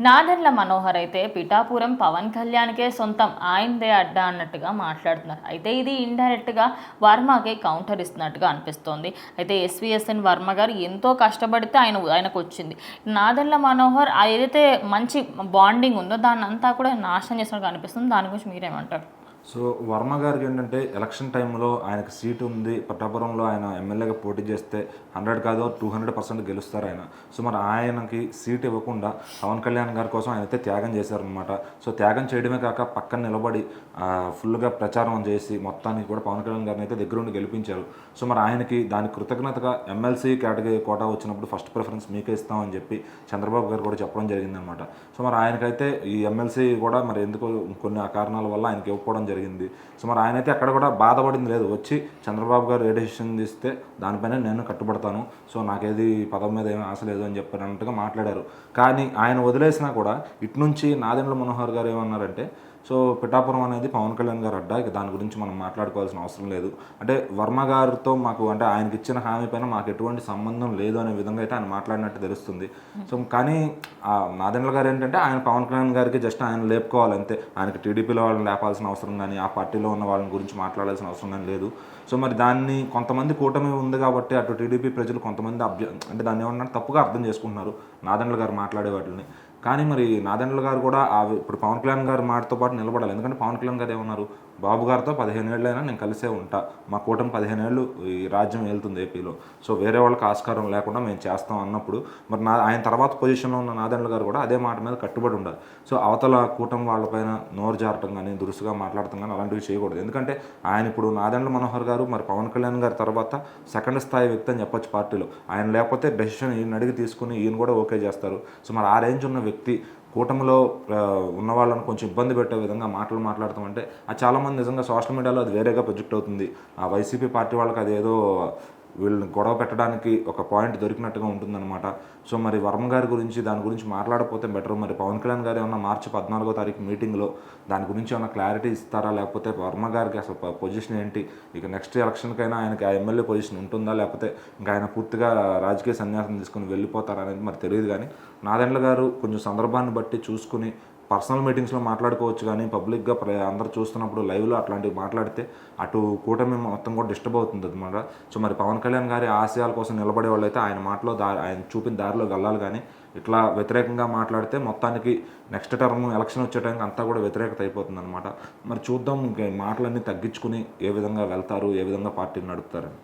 నాదెండ్ల మనోహర్ అయితే పిఠాపురం పవన్ కళ్యాణ్కే సొంతం, ఆయనదే అడ్డా అన్నట్టుగా మాట్లాడుతున్నారు. అయితే ఇది ఇండైరెక్ట్గా వర్మకే కౌంటర్ ఇస్తున్నట్టుగా అనిపిస్తోంది. అయితే ఎస్విఎస్ఎన్ వర్మ గారు ఎంతో కష్టపడితే ఆయనకు వచ్చింది. నాదెండ్ల మనోహర్ ఏదైతే మంచి బాండింగ్ ఉందో దాన్ని అంతా కూడా నాశనం చేసినట్టుగా అనిపిస్తుంది. దాని గురించి మీరేమంటారు? సో వర్మ గారికి ఏంటంటే ఎలక్షన్ టైంలో ఆయనకు సీటు ఉంది, పట్టాపురంలో ఆయన ఎమ్మెల్యేగా పోటీ చేస్తే 100 కాదు 200% గెలుస్తారు ఆయన. సో మరి ఆయనకి సీట్ ఇవ్వకుండా పవన్ కళ్యాణ్ గారి కోసం ఆయన అయితే త్యాగం చేశారనమాట. సో త్యాగం చేయడమే కాక పక్కన నిలబడి ఫుల్గా ప్రచారం చేసి మొత్తానికి కూడా పవన్ కళ్యాణ్ గారిని అయితే దగ్గరుండి గెలిపించారు. సో మరి ఆయనకి దాని కృతజ్ఞతగా ఎమ్మెల్సీ కేటగిరీ కోటా వచ్చినప్పుడు ఫస్ట్ ప్రిఫరెన్స్ మీకే ఇస్తామని చెప్పి చంద్రబాబు గారు కూడా చెప్పడం జరిగిందనమాట. సో మరి ఆయనకైతే ఈ ఎమ్మెల్సీ కూడా మరి ఎందుకో కొన్ని కారణాల వల్ల ఆయనకి ఇవ్వకపోవడం జరిగింది. సో మరి ఆయన అయితే అక్కడ కూడా బాధపడింది లేదు. వచ్చి చంద్రబాబు గారు ఏ డెసిషన్ తీస్తే దానిపైన నేను కట్టుబడతాను, సో నాకేది పదం మీద ఏమీ ఆశ లేదు అని చెప్పినట్టుగా మాట్లాడారు. కానీ ఆయన వదిలేసినా కూడా ఇటు నుంచి నాదెండ్ల మనోహర్ గారు ఏమన్నారంటే, సో పిఠాపురం అనేది పవన్ కళ్యాణ్ గారు అడ్డా, ఇక దాని గురించి మనం మాట్లాడుకోవాల్సిన అవసరం లేదు అంటే వర్మ గారితో మాకు అంటే ఆయనకి ఇచ్చిన హామీ పైన మాకు ఎటువంటి సంబంధం లేదు అనే విధంగా అయితే ఆయన మాట్లాడినట్టు తెలుస్తుంది. సో కానీ నాదెండ్ల గారు ఏంటంటే ఆయన పవన్ కళ్యాణ్ గారికి జస్ట్ ఆయన లేపుకోవాలి అంతే, ఆయనకి టీడీపీలో వాళ్ళని లేపాల్సిన అవసరం కానీ ఆ పార్టీలో ఉన్న వాళ్ళని గురించి మాట్లాడాల్సిన అవసరం కానీ లేదు. సో మరి దాన్ని కొంతమంది కూటమి ఉంది కాబట్టి అటు టీడీపీ ప్రజలు కొంతమంది అంటే దాన్ని ఏమన్నా తప్పుగా అర్థం చేసుకుంటున్నారు నాదెండ్ల గారు మాట్లాడే వాటిని. కానీ మరి నాదెండ్ల గారు కూడా ఇప్పుడు పవన్ కళ్యాణ్ గారి మాటతో పాటు నిలబడాలి. ఎందుకంటే పవన్ కళ్యాణ్ గారు ఏమన్నారు, బాబు గారితో 15 ఏళ్ళైనా నేను కలిసే ఉంటా, మా కూటమి 15 ఏళ్ళు ఈ రాజ్యం వెళ్తుంది ఏపీలో, సో వేరే వాళ్ళకి ఆస్కారం లేకుండా మేము చేస్తాం అన్నప్పుడు మరి ఆయన తర్వాత పొజిషన్లో ఉన్న నాదెండ్ల గారు కూడా అదే మాట మీద కట్టుబడి ఉండాలి. సో అవతల కూటమి వాళ్ళపైన నోరు జారటం కానీ దురుసుగా మాట్లాడటం కానీ అలాంటివి చేయకూడదు. ఎందుకంటే ఆయన ఇప్పుడు నాదెండ్ల మనోహర్ గారు మరి పవన్ కళ్యాణ్ గారి తర్వాత సెకండ్ స్థాయి వ్యక్తి అని చెప్పొచ్చు పార్టీలో. ఆయన లేకపోతే డెసిషన్ ఈయన అడిగి తీసుకుని ఈయన కూడా ఓకే చేస్తారు. సో మరి ఆ రేంజ్ ఉన్న వ్యక్తి కూటమిలో ఉన్న వాళ్ళని కొంచెం ఇబ్బంది పెట్టే విధంగా మాట్లాడతామంటే అది చాలామంది నిజంగా సోషల్ మీడియాలో అది వేరేగా ప్రొజెక్ట్ అవుతుంది. ఆ వైసీపీ పార్టీ వాళ్ళకి అది ఏదో వీళ్ళని గొడవ పెట్టడానికి ఒక పాయింట్ దొరికినట్టుగా ఉంటుందన్నమాట. సో మరి వర్మ గారి గురించి దాని గురించి మాట్లాడకపోతే బెటర్. మరి పవన్ కళ్యాణ్ గారు ఏమన్నా మార్చి 14వ తారీఖు మీటింగ్లో దాని గురించి ఏమన్నా క్లారిటీ ఇస్తారా, లేకపోతే వర్మ గారికి అసలు పొజిషన్ ఏంటి, ఇక నెక్స్ట్ ఎలక్షన్కైనా ఆయనకి ఆ ఎమ్మెల్యే పొజిషన్ ఉంటుందా, లేకపోతే ఇంకా ఆయన పూర్తిగా రాజకీయ సన్యాసం తీసుకుని వెళ్ళిపోతారా అనేది మరి తెలియదు. కానీ నాదెండ్ల గారు కొంచెం సందర్భాన్ని బట్టి చూసుకుని పర్సనల్ మీటింగ్స్లో మాట్లాడుకోవచ్చు, కానీ పబ్లిక్గా అందరూ చూస్తున్నప్పుడు లైవ్లో అట్లాంటివి మాట్లాడితే అటు కూటమి మొత్తం కూడా డిస్టర్బ్ అవుతుంది అనమాట. సో మరి పవన్ కళ్యాణ్ గారి ఆశయాల కోసం నిలబడే వాళ్ళు అయితే ఆయన మాటలో ఆయన చూపిన దారిలో వెళ్ళాలి. కానీ ఇట్లా వ్యతిరేకంగా మాట్లాడితే మొత్తానికి నెక్స్ట్ టర్మ్ ఎలక్షన్ వచ్చే టైంకి అంతా కూడా వ్యతిరేకత అయిపోతుంది అనమాట. మరి చూద్దాం, మాటలన్నీ తగ్గించుకుని ఏ విధంగా వెళ్తారు, ఏ విధంగా పార్టీని నడుపుతారని.